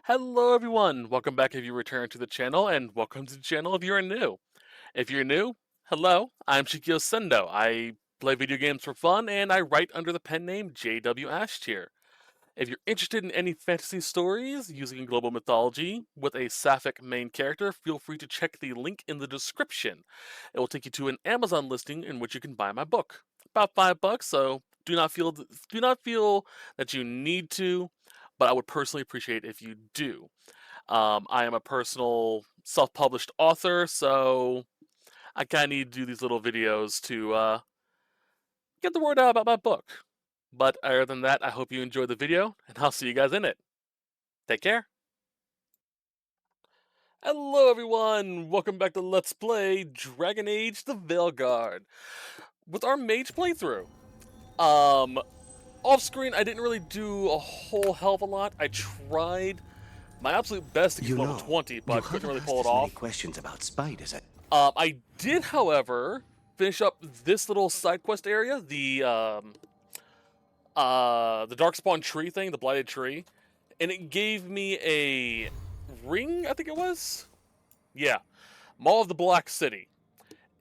Hello everyone, welcome back if you return to the channel, and welcome to the channel if you're new. If you're new, hello, I'm Shikyo Sendo. I play video games for fun, and I write under the pen name JW Ashtier. If you're interested in any fantasy stories using global mythology with a sapphic main character, feel free to check the link in the description. It will take you to an Amazon listing in which you can buy my book. About $5, so do not feel that you need to, but I would personally appreciate if you do. I am a personal self-published author, so I kind of need to do these little videos to get the word out about my book. But other than that, I hope you enjoyed the video, and I'll see you guys in it. Take care. Hello everyone! Welcome back to Let's Play Dragon Age the Veilguard. With our Mage playthrough. Off screen I didn't really do a whole hell of a lot. I tried my absolute best to get level 20, but couldn't really pull it off. Many questions about spiders. I did, however, finish up this little side quest area, the Darkspawn tree thing, the blighted tree, and it gave me a ring, I think it was? Yeah. Mall of the Black City.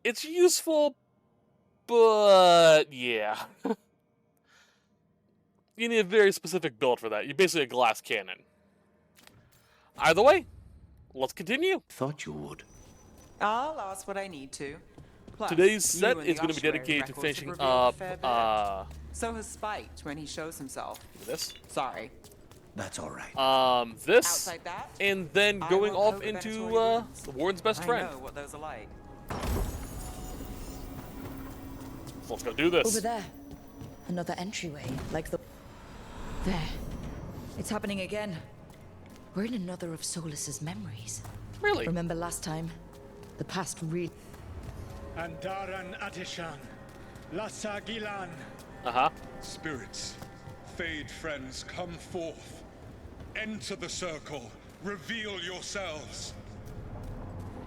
It's useful, but yeah. You need a very specific build for that. You're basically a glass cannon. Either way, let's continue. Thought you would. I'll ask what I need to. Plus, Today's set you and is the going to be Oshawa dedicated to records finishing have revealed a up, fair bit. So has Spite when he shows himself. this, Sorry. That's all right. this, Outside that, and then I going won't off poke into, Venatori wounds. the Warden's best I friend. know what those are like. So let's go do this. Over there. Another entryway, like the... There. It's happening again. We're in another of Solus's memories. Really? Remember last time? The past really... Andaran Atishan, Lassa Ghilan'nain. Uh-huh. Spirits, fade friends, come forth. Enter the circle. Reveal yourselves.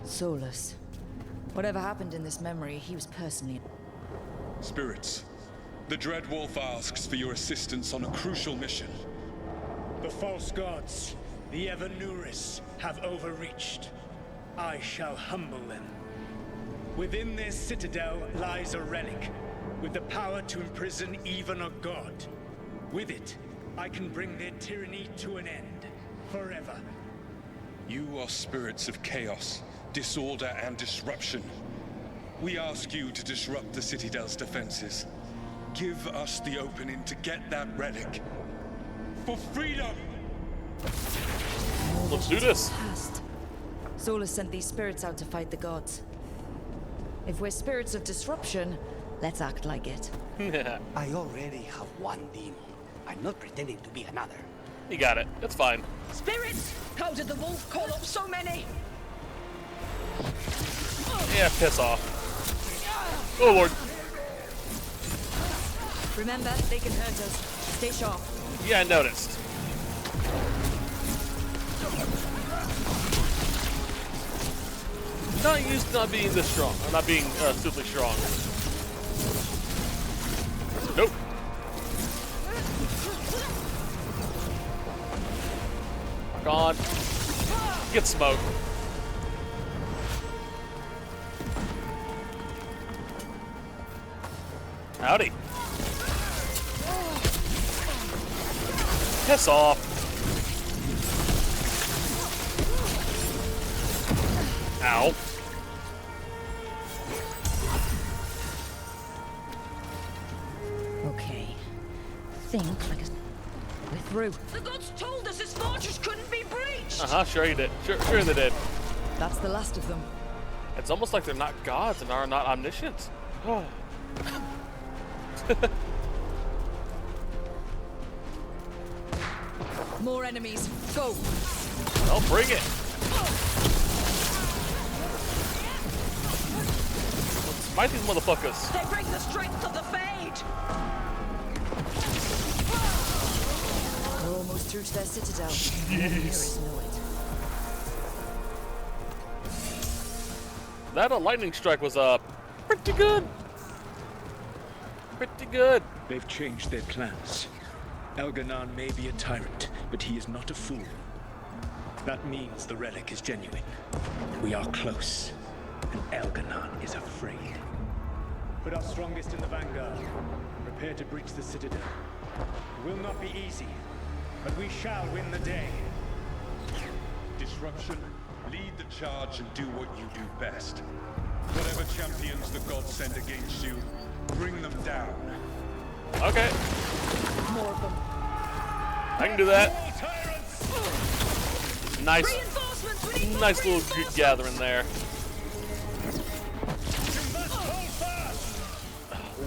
Solus. Whatever happened in this memory, he was personally... Spirits, the Dread Wolf asks for your assistance on a crucial mission. The false gods, the Evanuris, have overreached. I shall humble them. Within this citadel lies a relic, with the power to imprison even a god. With it, I can bring their tyranny to an end, forever. You are spirits of chaos, disorder, and disruption. We ask you to disrupt the Citadel's defenses. Give us the opening to get that relic. For freedom! Let's do this. Past. Solus sent these spirits out to fight the gods. If we're spirits of disruption, let's act like it. I already have one demon. I'm not pretending to be another. You got it. It's fine. Spirits! How did the wolf call up so many? Yeah, piss off. Oh lord. Remember, they can hurt us. Stay sharp. Yeah, I noticed. Not used to not being this strong. Or not being stupidly strong. Nope. Gone. Get smoked. Howdy. Piss off. Ow. Okay. Think like a... We're through. The gods told us this fortress couldn't be breached! Uh-huh, sure you did. Sure they did. That's the last of them. It's almost like they're not gods and are not omniscient. Oh. More enemies. Go! Well, bring it. Let's fight these motherfuckers. They bring the strength of the Fade! We're almost through to their citadel. The Evanuris know it. That lightning strike was pretty good. Pretty good. They've changed their plans. Elgar'nan may be a tyrant, but he is not a fool. That means the relic is genuine. We are close, and Elgar'nan is afraid. Put our strongest in the vanguard. Prepare to breach the citadel. It will not be easy, but we shall win the day. Disruption, lead the charge and do what you do best. Whatever champions the gods send against you, bring them down. Okay. More of them. I can do that. Nice, Reinforcements, we need nice little group gathering there.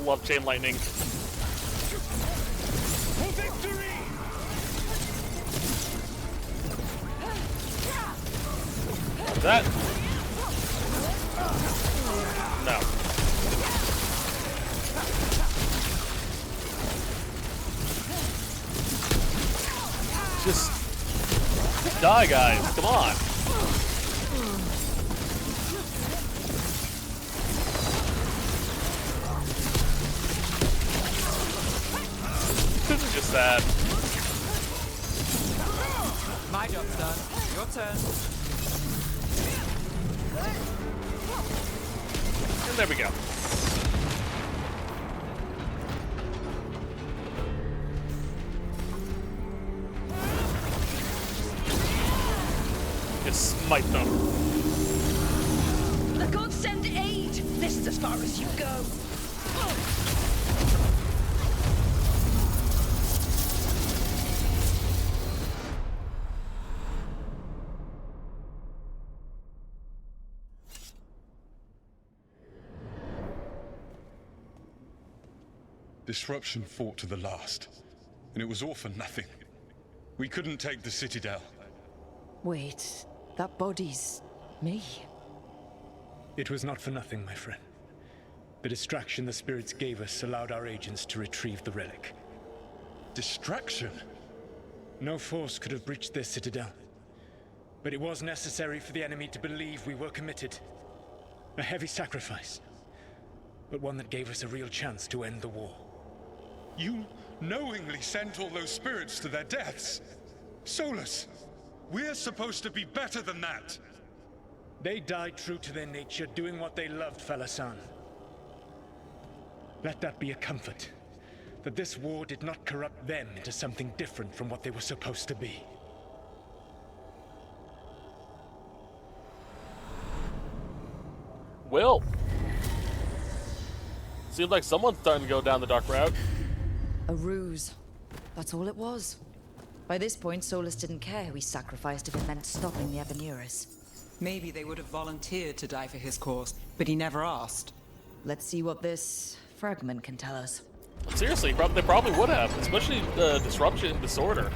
Love chain lightning. For victory! That. No. Just die, guys. Come on. This is just sad. My job's done. Your turn. And there we go. Just smite them. The gods send aid. This is as far as you go. Disruption fought to the last, and it was all for nothing. We couldn't take the Citadel. Wait, that body's me. It was not for nothing, my friend. The distraction the spirits gave us allowed our agents to retrieve the relic. Distraction? No force could have breached this citadel. But it was necessary for the enemy to believe we were committed. A heavy sacrifice, but one that gave us a real chance to end the war. You knowingly sent all those spirits to their deaths. Solus, we're supposed to be better than that. They died true to their nature, doing what they loved, Falasan. Let that be a comfort, that this war did not corrupt them into something different from what they were supposed to be. Well, seems like someone's starting to go down the dark route. A ruse. That's all it was. By this point, Solus didn't care who he sacrificed if it meant stopping the Evanurus. Maybe they would have volunteered to die for his cause, but he never asked. Let's see what this fragment can tell us. Seriously, they probably would have, especially disruption and disorder.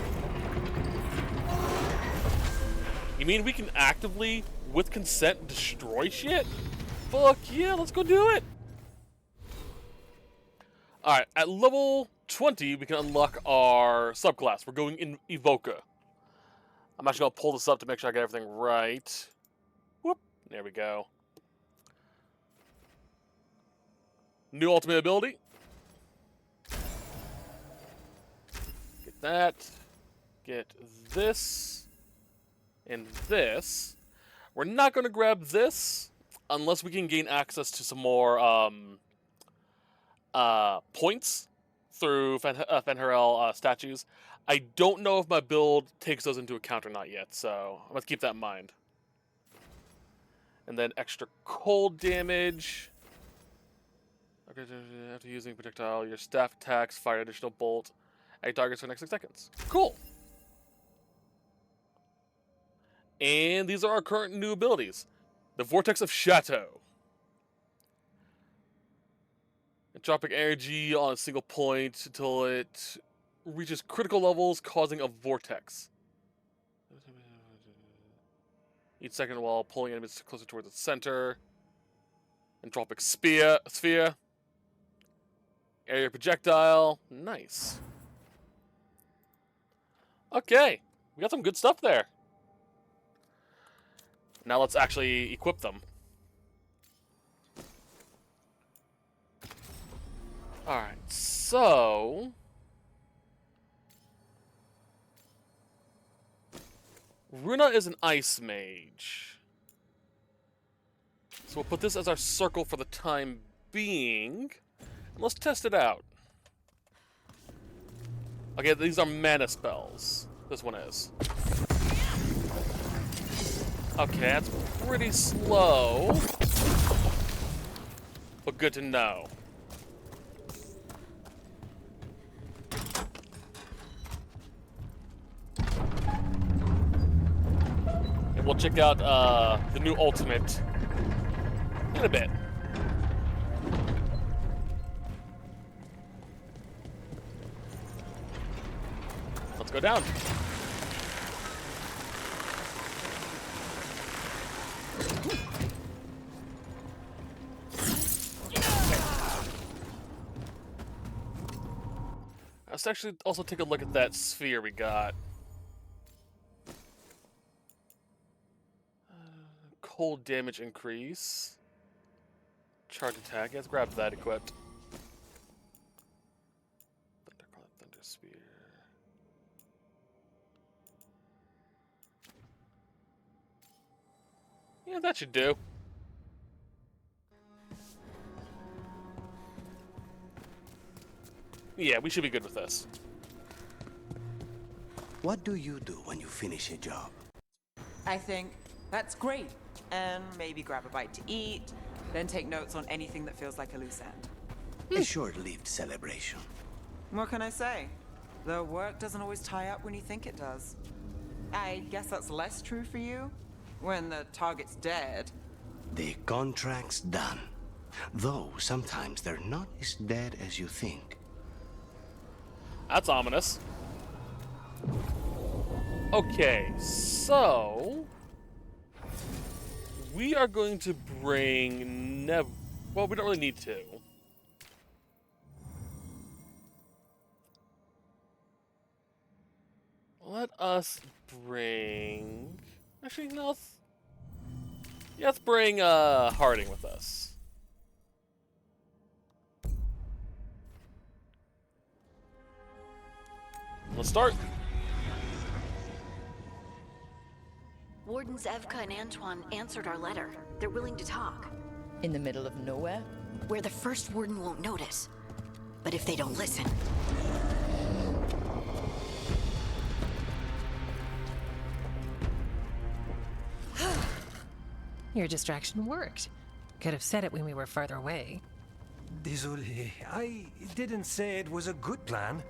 You mean we can actively, with consent, destroy shit? Fuck yeah, let's go do it! Alright, at level 20, we can unlock our subclass. We're going in Evoca. I'm actually going to pull this up to make sure I get everything right. Whoop, there we go. New ultimate ability. Get that. Get this. And this. We're not going to grab this unless we can gain access to some more points through Fen'Harel statues. I don't know if my build takes those into account or not yet, so I'm going to keep that in mind. And then extra cold damage. Okay, after using projectile, your staff attacks fire additional bolt at targets for the next 6 seconds. Cool. And these are our current new abilities. The Vortex of Chateau. Entropic energy on a single point until it reaches critical levels, causing a vortex. Each second while pulling enemies closer towards the center. Entropic sphere. Area projectile. Nice. Okay. We got some good stuff there. Now let's actually equip them. Alright, so... Runa is an ice mage. So we'll put this as our circle for the time being. And let's test it out. Okay, these are mana spells. This one is. Okay, that's pretty slow. But good to know. And we'll check out the new ultimate in a bit. Let's go down. Let's actually also take a look at that sphere we got. Cold damage increase. Charge attack. Let's grab that equipped. Thunder Spear. Yeah, that should do. Yeah, we should be good with this. What do you do when you finish a job? I think that's great. And maybe grab a bite to eat, then take notes on anything that feels like a loose end. A short-lived celebration. What can I say? The work doesn't always tie up when you think it does. I guess that's less true for you? When the target's dead. The contract's done. Though sometimes they're not as dead as you think. That's ominous. Okay, so we are going to bring well, we don't really need to. Let us bring... Actually, no, let's bring Harding with us. Let's start. Wardens Evka and Antoine answered our letter. They're willing to talk. In the middle of nowhere? Where the first warden won't notice. But if they don't listen... Your distraction worked. Could have said it when we were farther away. Désolé, I didn't say it was a good plan.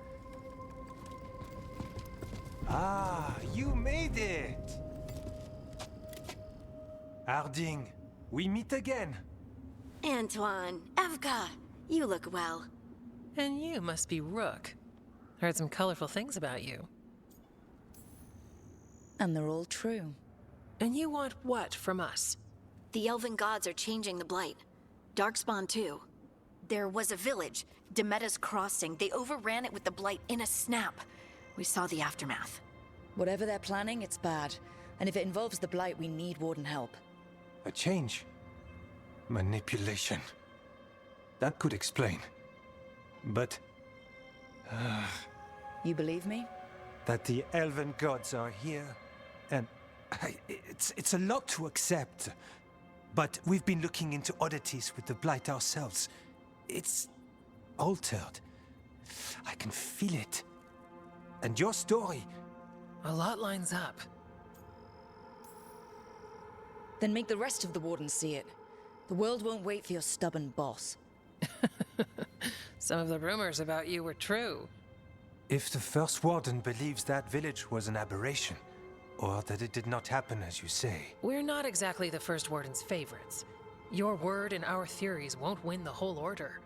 Ah, you made it! Harding, we meet again. Antoine, Evka, you look well. And you must be Rook. Heard some colorful things about you. And they're all true. And you want what from us? The elven gods are changing the Blight. Darkspawn too. There was a village, Demeta's Crossing. They overran it with the Blight in a snap. We saw the aftermath. Whatever they're planning, it's bad. And if it involves the Blight, we need Warden help. A change. Manipulation. That could explain. But... You believe me? that the elven gods are here, and it's a lot to accept. But we've been looking into oddities with the Blight ourselves. It's altered. I can feel it. And your story... A lot lines up. Then make the rest of the Wardens see it. The world won't wait for your stubborn boss. Some of the rumors about you were true. If the First Warden believes that village was an aberration, or that it did not happen as you say... We're not exactly the First Warden's favorites. Your word and our theories won't win the whole order.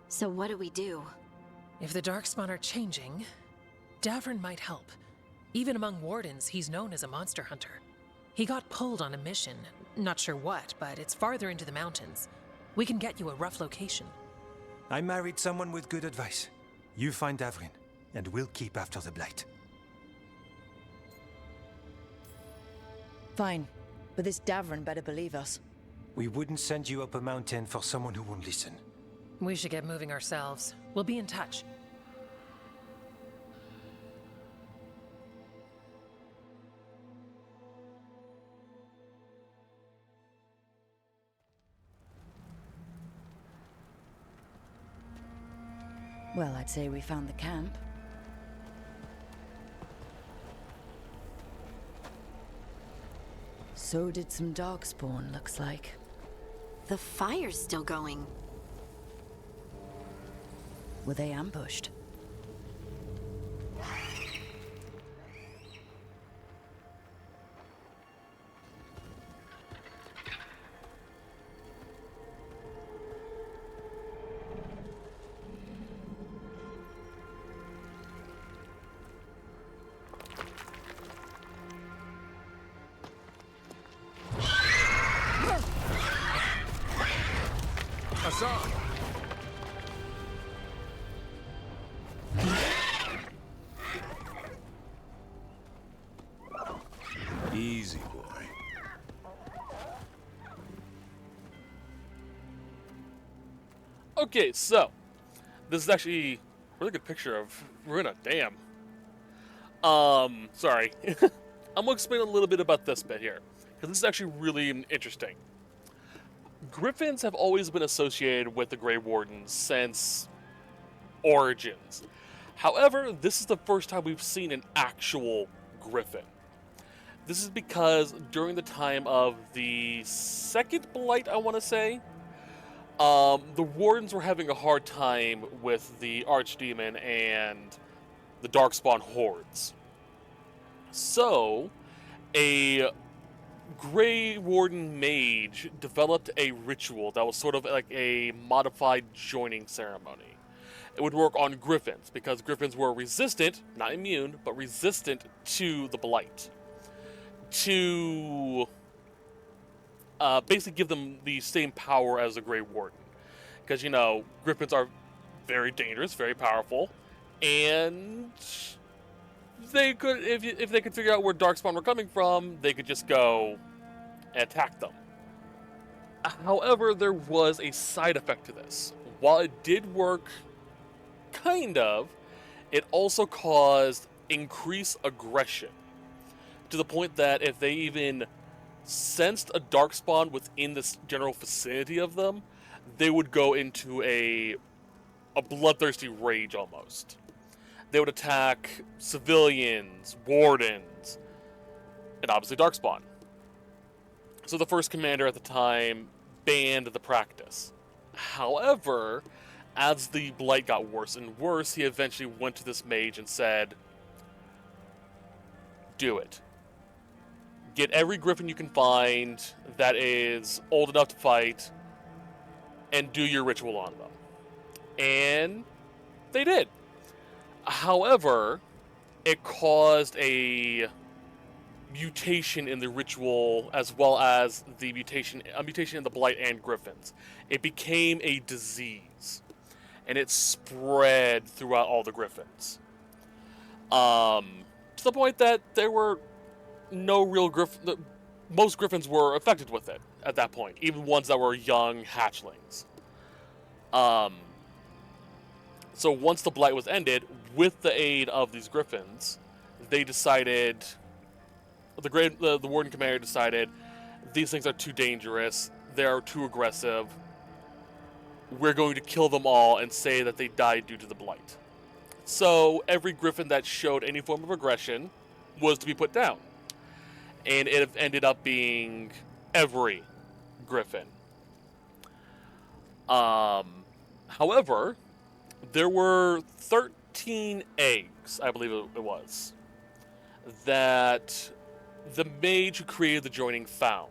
So what do we do? If the Darkspawn are changing, Davrin might help. Even among Wardens, he's known as a monster hunter. He got pulled on a mission. Not sure what, but it's farther into the mountains. We can get you a rough location. I married someone with good advice. You find Davrin, and we'll keep after the Blight. Fine, but this Davrin better believe us. We wouldn't send you up a mountain for someone who won't listen. We should get moving ourselves. We'll be in touch. Well, I'd say we found the camp. So did some darkspawn, looks like. The fire's still going. Were they ambushed? Assad! Easy, boy. Okay, so this is actually a really good picture of Runa. Damn. Sorry. I'm gonna explain a little bit about this bit here, because this is actually really interesting. Griffins have always been associated with the Grey Wardens since Origins. However, this is the first time we've seen an actual Griffin. This is because during the time of the second Blight, I want to say, the Wardens were having a hard time with the Archdemon and the Darkspawn hordes. So, a Grey Warden Mage developed a ritual that was sort of like a modified joining ceremony. It would work on Griffins, because Griffins were resistant, not immune, but resistant to the Blight. To basically give them the same power as the Grey Warden. Because, you know, Griffins are very dangerous, very powerful, and they could, if they could figure out where Darkspawn were coming from, they could just go and attack them. However, there was a side effect to this. While it did work, kind of, it also caused increased aggression. To the point that if they even sensed a Darkspawn within this general vicinity of them, they would go into a bloodthirsty rage almost. They would attack civilians, wardens, and obviously Darkspawn. So the first commander at the time banned the practice. However, as the Blight got worse and worse, he eventually went to this mage and said, do it. Get every Griffin you can find that is old enough to fight, and do your ritual on them. And they did. However, it caused a mutation in the ritual, as well as a mutation in the Blight and Griffins. It became a disease, and it spread throughout all the Griffins. To the point that there were no real most Griffins were affected with it at that point, even ones that were young hatchlings. So once the Blight was ended, with the aid of these Griffins, they decided, the Warden Commander decided, these things are too dangerous, they're too aggressive, we're going to kill them all and say that they died due to the Blight. So every Griffin that showed any form of aggression was to be put down. And it ended up being every Griffin. However, there were 13 eggs, I believe it was, that the mage who created the joining found.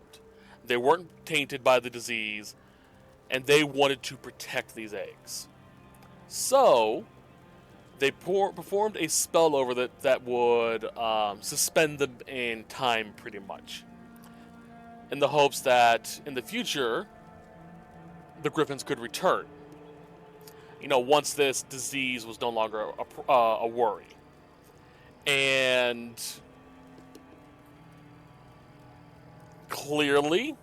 They weren't tainted by the disease, and they wanted to protect these eggs. So they performed a spell over that would suspend them in time, pretty much, in the hopes that in the future the Griffins could return. You know, once this disease was no longer a worry. And clearly,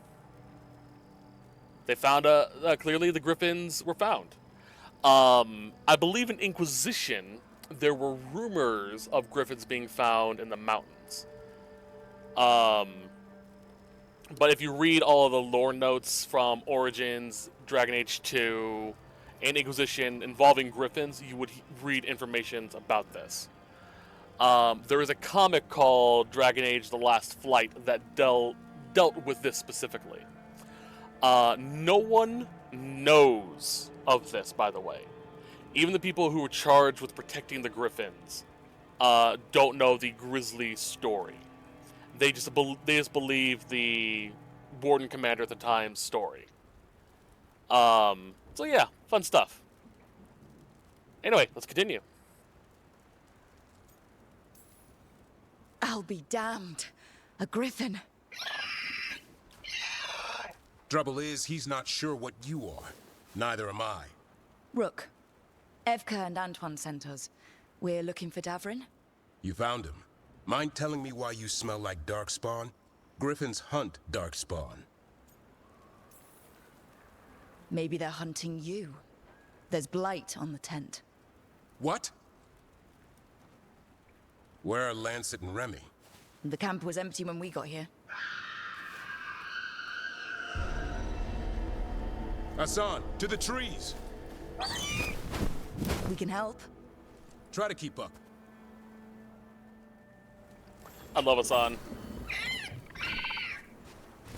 they found clearly the Griffins were found. I believe in Inquisition, there were rumors of Griffins being found in the mountains. But if you read all of the lore notes from Origins, Dragon Age 2, and Inquisition involving griffins, you would read information about this. There is a comic called Dragon Age: The Last Flight that dealt with this specifically. No one knows of this, by the way. Even the people who were charged with protecting the griffins don't know the grisly story. They just believe the warden commander at the time's story. So yeah, fun stuff. Anyway, let's continue. I'll be damned. A griffin. Trouble is, he's not sure what you are. Neither am I. Rook. Evka and Antoine sent us. We're looking for Davrin. You found him. Mind telling me why you smell like darkspawn? Griffins hunt darkspawn. Maybe they're hunting you. There's blight on the tent. What? Where are Lancet and Remy? The camp was empty when we got here. Hassan, to the trees! We can help. Try to keep up. I love Hassan.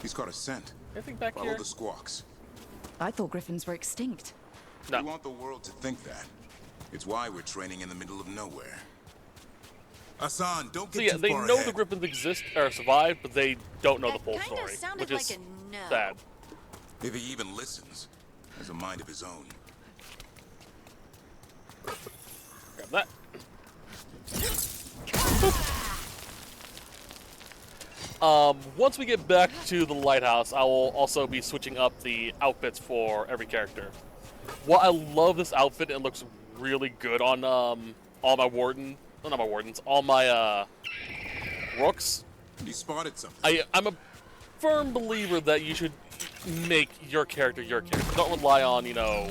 He's caught a scent. Anything back Follow here? the squawks. I thought griffins were extinct. No. We want the world to think that. It's why we're training in the middle of nowhere. Hassan, don't So get yeah, too they far know ahead. the griffins exist or survive, but they don't know That the full kinda story, sounded which is like a no. sad. If he even listens, has a mind of his own. Grab that. Once we get back to the lighthouse, I will also be switching up the outfits for every character. Well, I love this outfit. It looks really good on all my warden, well, not my wardens, all my rooks. You spotted something. I'm a firm believer that you should make your character your character. Don't rely on, you know,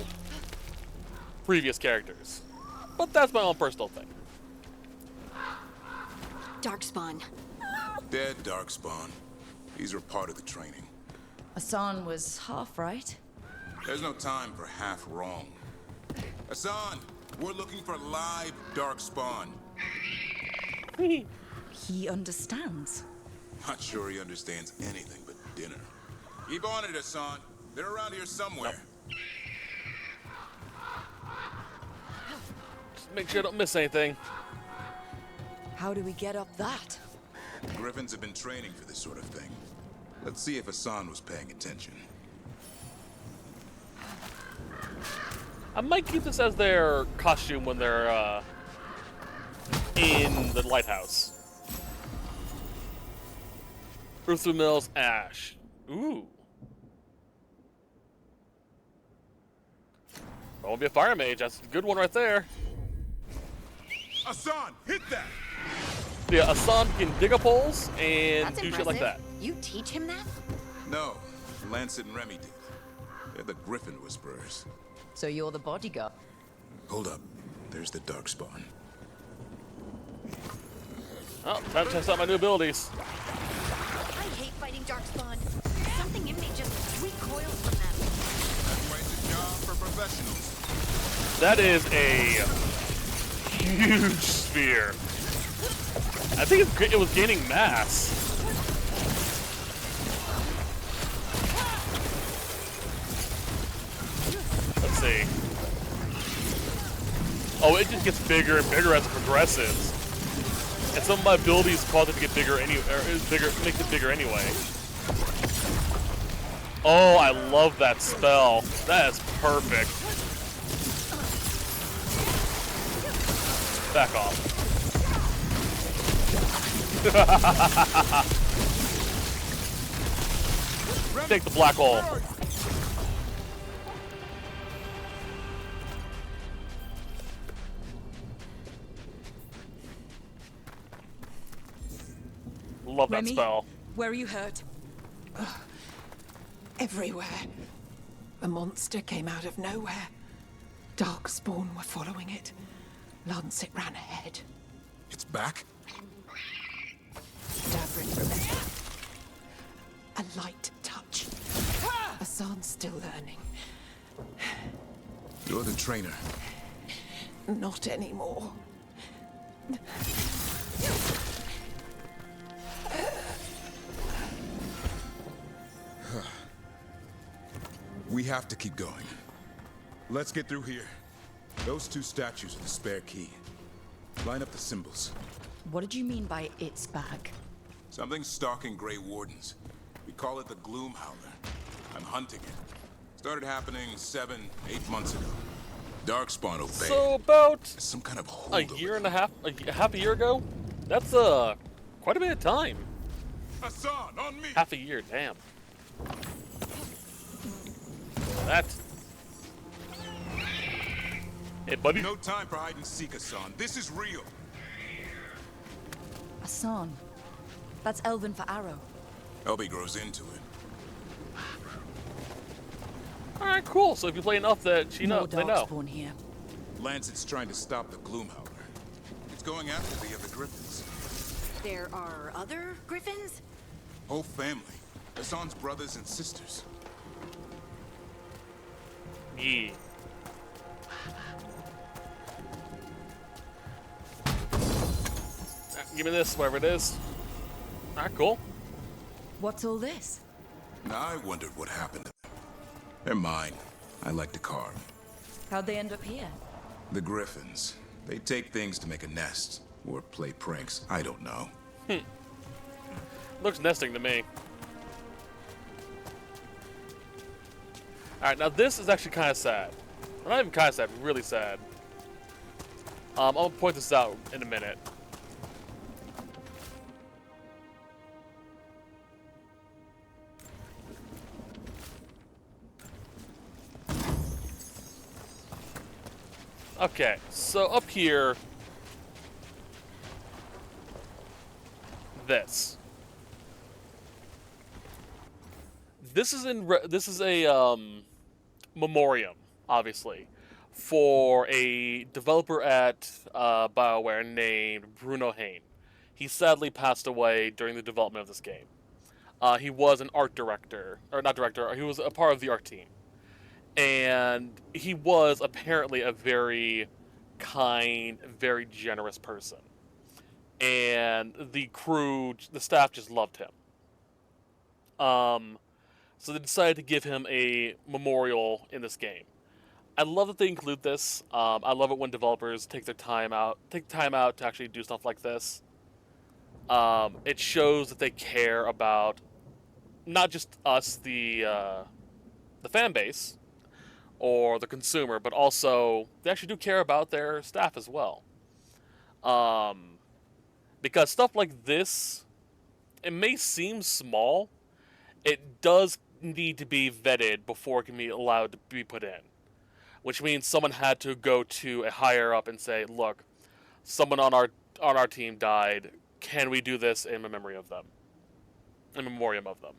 previous characters. But that's my own personal thing. Darkspawn. Dead darkspawn. These are part of the training. Hassan was half right. There's no time for half wrong. Hassan, we're looking for live darkspawn. He understands. Not sure he understands anything but dinner. Keep on it, Hassan. They're around here somewhere. Just make sure I don't miss anything. How do we get up that? Griffins have been training for this sort of thing. Let's see if Hassan was paying attention. I might keep this as their costume when they're in the lighthouse. Earth through Mills, Ash. Ooh. That won't be a fire mage. That's a good one right there. Hassan, hit that! Yeah, Hassan can dig up holes and That's do impressive. shit like that. You teach him that? No, Lancet and Remy did. They're the Griffin Whisperers. So you're the bodyguard. Hold up. There's the Darkspawn. Oh, time to test out my new abilities. I hate fighting Darkspawn. Something in me just recoils from them. That's why it's a job for professionals. That is a huge sphere. I think it was gaining mass. Let's see. Oh, it just gets bigger and bigger as it progresses. And some of my abilities cause it to get bigger makes it bigger anyway. Oh, I love that spell. That is perfect. Back off. Take the black hole. Love that Remy, spell. Where are you hurt? Everywhere. A monster came out of nowhere. Darkspawn were following it. Lancet ran ahead. It's back? Davrin remembered. A light touch. Hassan's still learning. You're brother trainer. Not anymore. We have to keep going. Let's get through here. Those two statues are the spare key. Line up the symbols. What did you mean by it's back? Something's stalking Grey Wardens. We call it the Gloom Howler. I'm hunting it. Started happening 7, 8 months ago. Darkspawn obeyed. So about some kind of a year and a half, half a year ago. That's quite a bit of time. Hassan, on me. Half a year, damn. That. Hey, buddy. No time for hide and seek, Hassan. This is real. Hassan. That's Elven for arrow. Elby grows into it. All right, cool. So if you play enough, that they know. Darkspawn here. Lancet's trying to stop the Gloom Howler. It's going after the other Griffins. There are other Griffins? Whole family. Hassan's brothers and sisters. Yeah. Give me this, whatever it is. All right, cool. What's all this? I wondered what happened to them. They're mine. I like to carve. How'd they end up here? The Griffins. They take things to make a nest. Or play pranks. I don't know. Looks nesting to me. Alright, now this is actually kind of sad. Well, not even kind of sad, really sad. I'll point this out in a minute. Okay, so up here, this is a memoriam, obviously, for a developer at BioWare named Bruno Hain. He sadly passed away during the development of this game. He was an art director, or not director. He was a part of the art team. And he was apparently a very kind, very generous person. And the crew, the staff just loved him. So they decided to give him a memorial in this game. I love that they include this. I love it when developers take time out to actually do stuff like this. It shows that they care about not just us, the fan base, or the consumer, but also they actually do care about their staff as well. Because stuff like this, it may seem small, it does need to be vetted before it can be allowed to be put in. Which means someone had to go to a higher up and say, look, someone on our team died, can we do this in memory of them? In memoriam of them.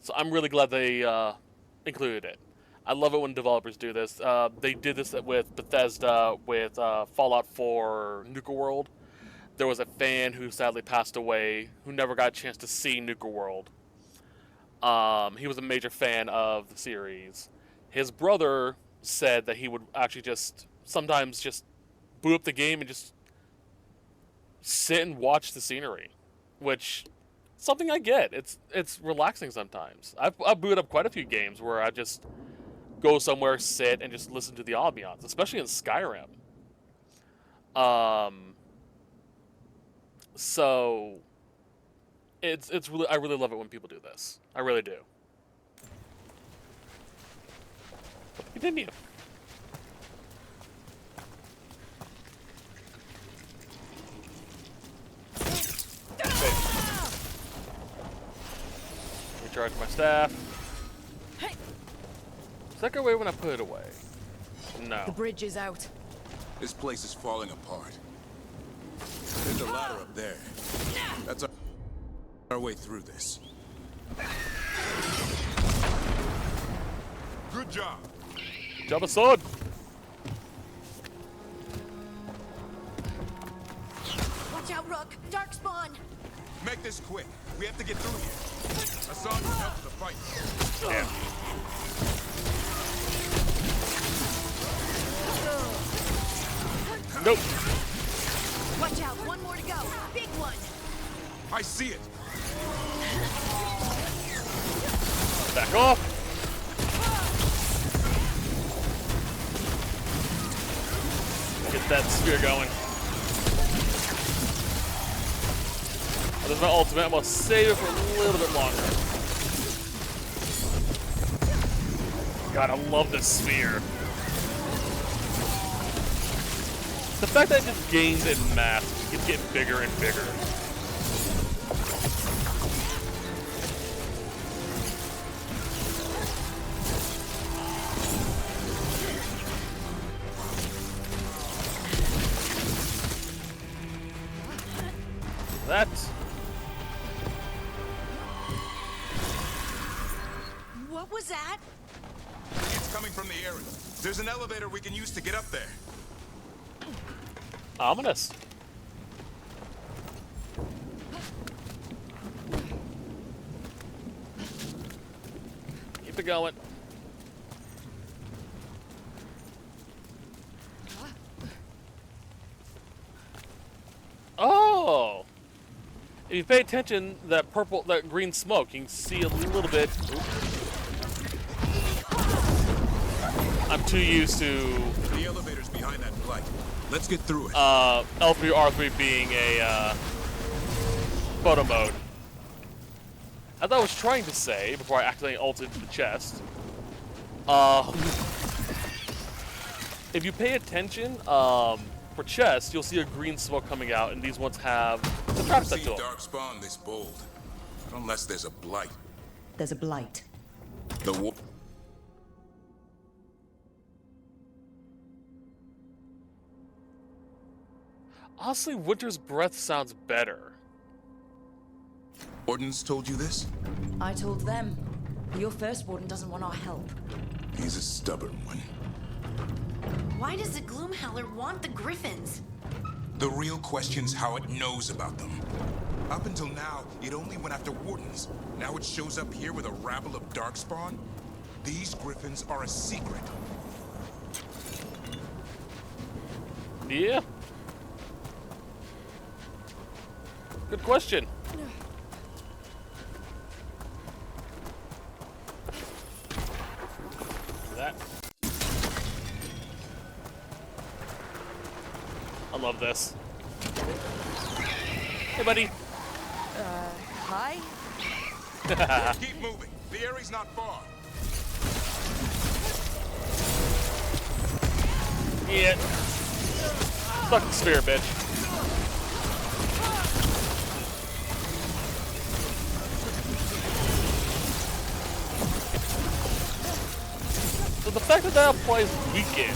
So I'm really glad they included it. I love it when developers do this. They did this with Bethesda, with Fallout 4 Nuka World. There was a fan who sadly passed away, who never got a chance to see Nuka World. He was a major fan of the series. His brother said that he would actually sometimes just boot up the game and just sit and watch the scenery, which something I get. It's relaxing sometimes. I've booted up quite a few games where I just go somewhere, sit, and just listen to the ambiance, especially in Skyrim. So it's really, I really love it when people do this. I really do. Continue. Recharge my staff. Does that go away when I put it away? No. The bridge is out. This place is falling apart. There's a ladder up there. That's our way through this. Good job. Good job, Assad. Watch out, Rook. Darkspawn. Make this quick. We have to get through here. Hassan can help the fight. Yeah. Nope. Watch out, one more to go. Big one. I see it. Back off. Get that spear going. Oh, there's my ultimate. I'm gonna save it for a little bit longer. God, I love this sphere. The fact that it just gains in mass, it keeps getting bigger and bigger. That. What was that? It's coming from the area. There's an elevator we can use to get up there. Ominous. Keep it going. Oh! If you pay attention, that green smoke, you can see a little bit. I'm too used to The elevator's behind that blight. Let's get through it. L3 R3 being a photo mode. As I was trying to say before I accidentally ulted the chest, if you pay attention, for chests, you'll see a green smoke coming out, and these ones have the traps that I've to seen them. Darkspawn this bold. Not unless there's a blight. There's a blight. The war. Honestly, Winter's Breath sounds better. Wardens told you this? I told them. Your first warden doesn't want our help. He's a stubborn one. Why does the Gloom Howler want the Griffins? The real question's how it knows about them. Up until now, it only went after Wardens. Now it shows up here with a rabble of Darkspawn? These Griffins are a secret. Yeah. Good question. That. I love this. Hey, buddy. Hi? Keep moving. The area's not far. Yeah. Fucking spear, bitch. So the fact that that applies weaken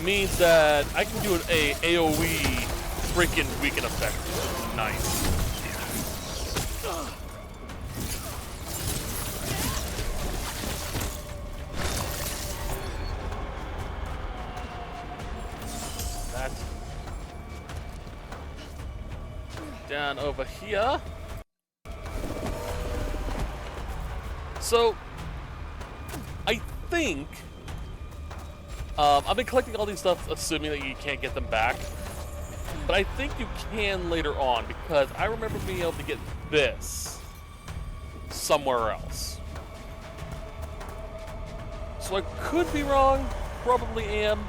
means that I can do an AoE freaking weaken effect. Nice. That. Down over here. So I think I've been collecting all these stuff assuming that you can't get them back, but I think you can later on because I remember being able to get this somewhere else. So I could be wrong, probably am,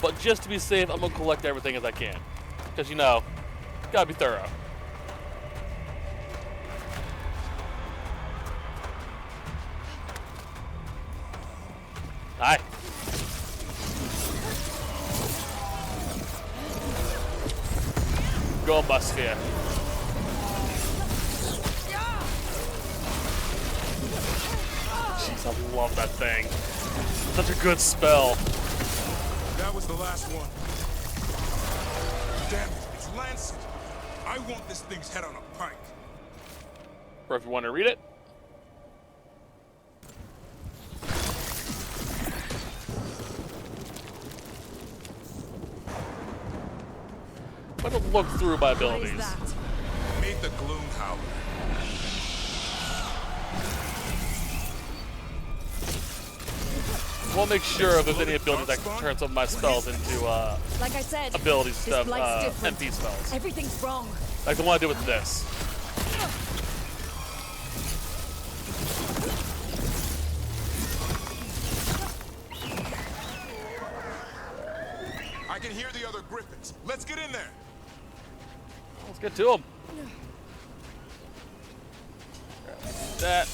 but just to be safe, I'm gonna collect everything as I can because you know, gotta be thorough. Hi. Go Busphere. Jeez, I love that thing. Such a good spell. That was the last one. Damn it, it's Lancet. I want this thing's head on a pike. Or if you want to read it. I'm gonna look through my abilities. Meet the Gloom Howler. want to make sure if there's any abilities that can turn some of my spells into like I said, abilities instead this of blight's different. MP spells. Everything's wrong. Like the one I did with this. I can hear the other griffins. Let's get in there. Let's get to them. That.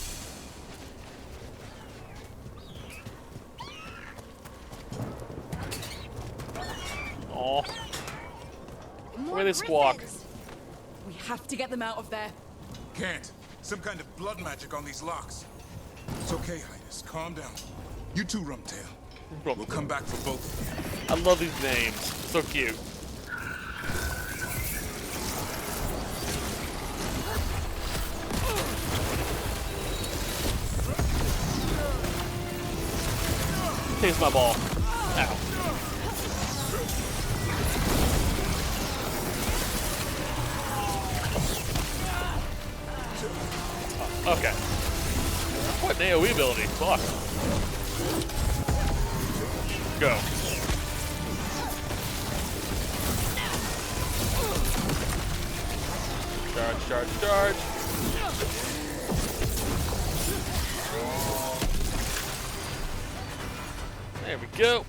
Oh. Where they squawk. We have to get them out of there. Can't. Some kind of blood magic on these locks. It's okay, Highness. Calm down. You too, Rumtail. We'll come back for both of you. I love these names. So cute. Taste my ball. Ow. Okay. What an AoE ability. Fuck. Go. Charge, charge, charge. There we go.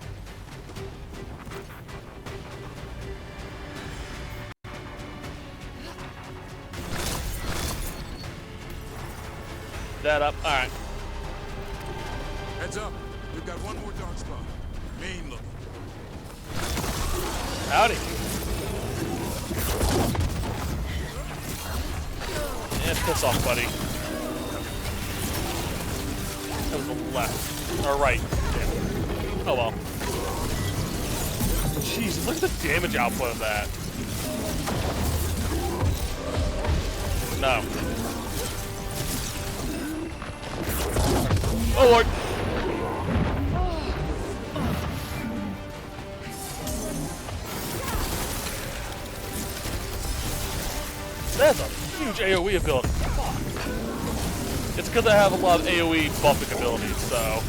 That up. All right. Heads up. We've got one more dark spot. Main looking. Howdy. Yeah, piss off, buddy. That was the left. Or right. Yeah. Oh well. Jesus, look at the damage output of that. No. Oh Lord. That's a huge AoE ability. Fuck. It's because I have a lot of AoE buffing abilities, so.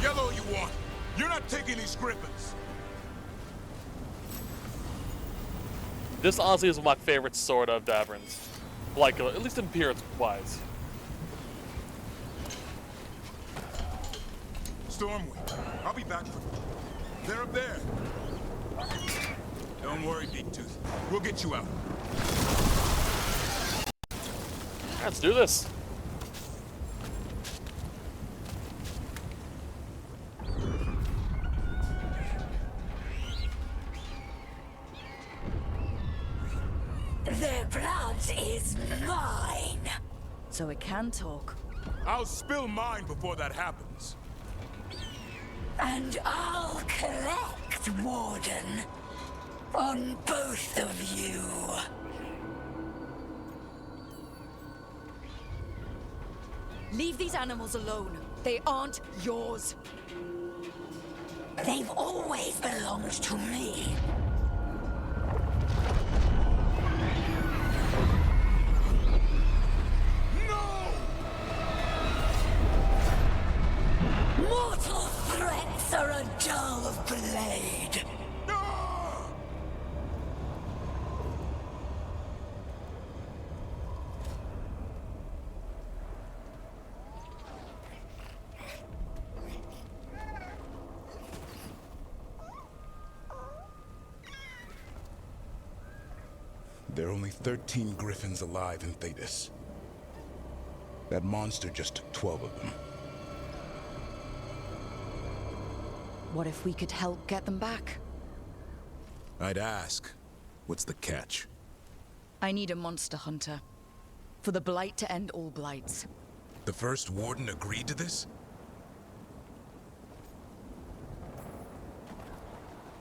Yellow you want. You're not taking these griffins. This honestly is my favorite sort of Davern's. Like, at least appearance-wise. Stormwind, I'll be back for you. They're up there. Don't worry, Big Tooth. We'll get you out. Let's do this. Their blood is mine. So it can talk. I'll spill mine before that happens. And I'll collect, Warden. On both of you. Leave these animals alone. They aren't yours. They've always belonged to me. Mortal threats are a dull blade. There are only 13 griffins alive in Thetis. That monster just took 12 of them. What if we could help get them back? I'd ask, what's the catch? I need a monster hunter. For the Blight to end all blights. The first warden agreed to this?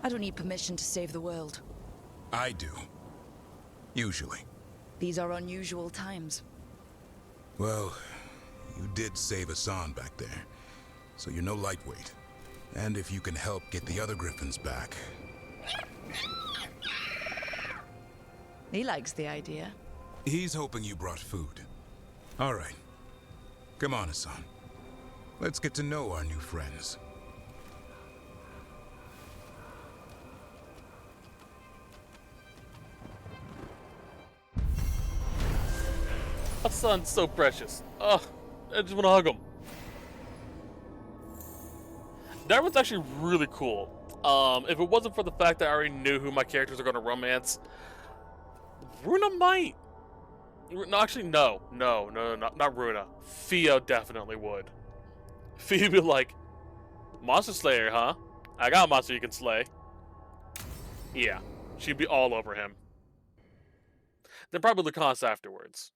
I don't need permission to save the world. I do. Usually. These are unusual times. Well, you did save Hassan back there, so you're no lightweight. And if you can help get the other griffins back... He likes the idea. He's hoping you brought food. All right. Come on, Hassan. Let's get to know our new friends. Hassan's so precious. Ugh, I just want to hug him. That one's actually really cool. If it wasn't for the fact that I already knew who my characters are going to romance, Runa might. No, actually, no, not Runa. Theo definitely would. Theo would be like, Monster Slayer, huh? I got a monster you can slay. Yeah, she'd be all over him. Then probably Lacan's afterwards.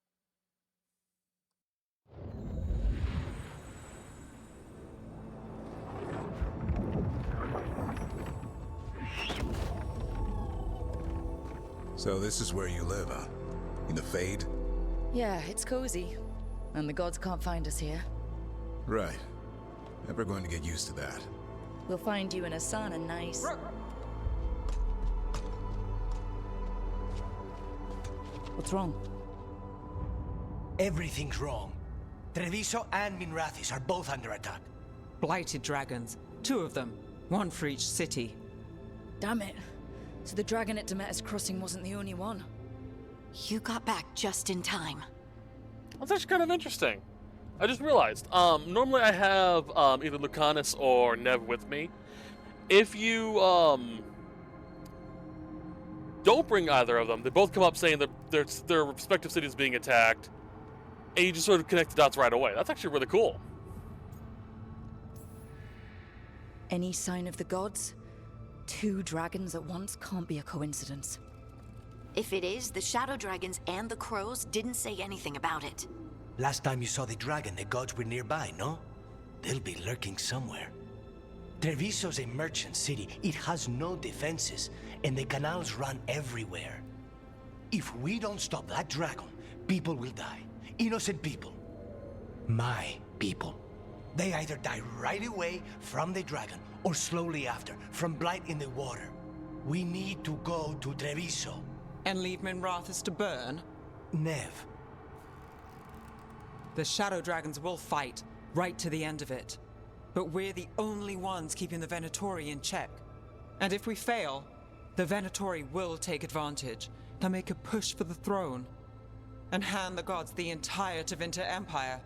So this is where you live, huh? In the Fade? Yeah, it's cozy. And the gods can't find us here. Right. Never going to get used to that. We'll find you and Hassan a nice... What's wrong? Everything's wrong. Treviso and Minrathis are both under attack. Blighted dragons. 2 of them. 1 for each city. Damn it. So the dragon at Demeter's Crossing wasn't the only one. You got back just in time. That's actually kind of interesting. I just realized, normally I have either Lucanus or Nev with me. If you don't bring either of them, they both come up saying that their respective cities being attacked, and you just sort of connect the dots right away. That's actually really cool. Any sign of the gods? 2 dragons at once can't be a coincidence. If it is, the Shadow Dragons and the Crows didn't say anything about it. Last time you saw the dragon, the gods were nearby, no? They'll be lurking somewhere. Treviso's a merchant city. It has no defenses, and the canals run everywhere. If we don't stop that dragon, people will die. Innocent people. My people. They either die right away from the dragon, or slowly after, from blight in the water. We need to go to Treviso. And leave Minrathis to burn? Nev. The Shadow Dragons will fight, right to the end of it. But we're the only ones keeping the Venatori in check. And if we fail, the Venatori will take advantage. They'll make a push for the throne. And hand the gods the entire Tevinter Empire.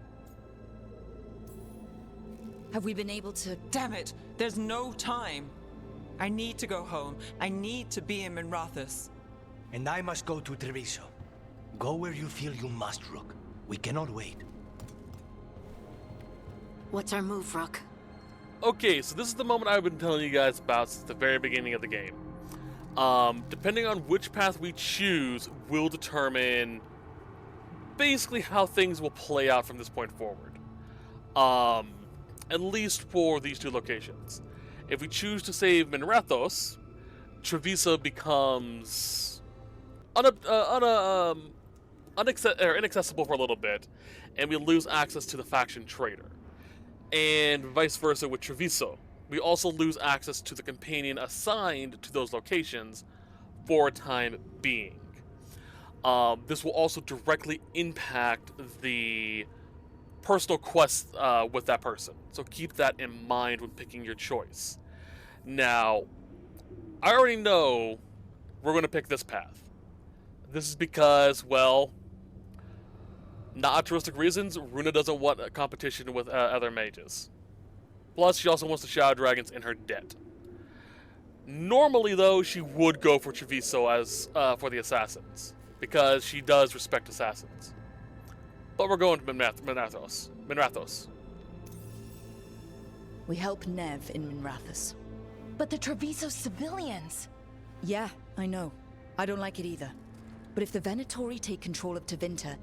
Have we been able to... Damn it! There's no time! I need to go home. I need to be in Minrathis. And I must go to Treviso. Go where you feel you must, Rook. We cannot wait. What's our move, Rook? Okay, so this is the moment I've been telling you guys about since the very beginning of the game. Depending on which path we choose will determine basically how things will play out from this point forward. At least for these 2 locations. If we choose to save Minrathos, Treviso becomes inaccessible for a little bit, and we lose access to the faction trader. And vice versa with Treviso. We also lose access to the companion assigned to those locations for a time being. This will also directly impact the personal quests with that person. So keep that in mind when picking your choice. Now, I already know we're going to pick this path. This is because, well, not altruistic reasons, Runa doesn't want a competition with other mages. Plus, she also wants the Shadow Dragons in her debt. Normally, though, she would go for Treviso as for the assassins, because she does respect assassins. But we're going to Minrathos. We help Nev in Minrathis. But the Treviso civilians... Yeah, I know. I don't like it either. But if the Venatori take control of Tevinter,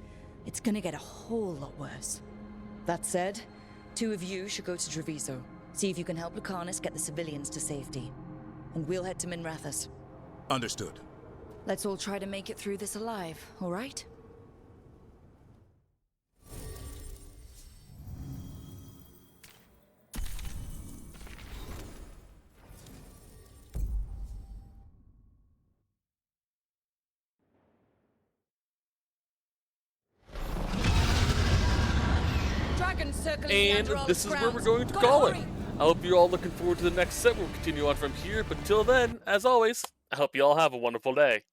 it's gonna get a whole lot worse. That said, 2 of you should go to Treviso. See if you can help Lucanus get the civilians to safety. And we'll head to Minrathis. Understood. Let's all try to make it through this alive, all right? dragons circling And under all this is where we're grounds. going to Gotta call it. hurry. I hope you're all looking forward to the next set. We'll continue on from here, but till then, as always, I hope you all have a wonderful day.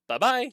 Bye-bye.